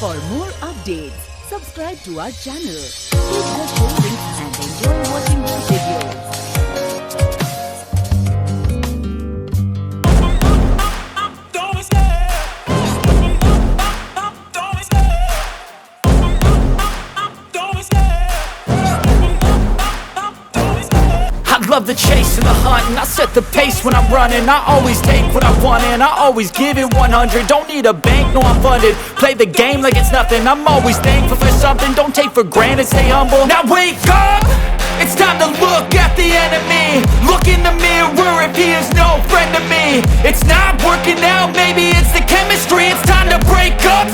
For more updates, subscribe to our channel, hit the show links and enjoy watching the videos. I love the chase and the hunt, and I set the pace when I'm running. I always take what I want and I always give it 100. Don't need a bank, no I'm funded. Play the game like it's nothing. I'm always thankful for something. Don't take for granted, stay humble. Now wake up! It's time to look at the enemy. Look in the mirror if he is no friend to me. It's not working out, maybe it's the chemistry. It's time to break up,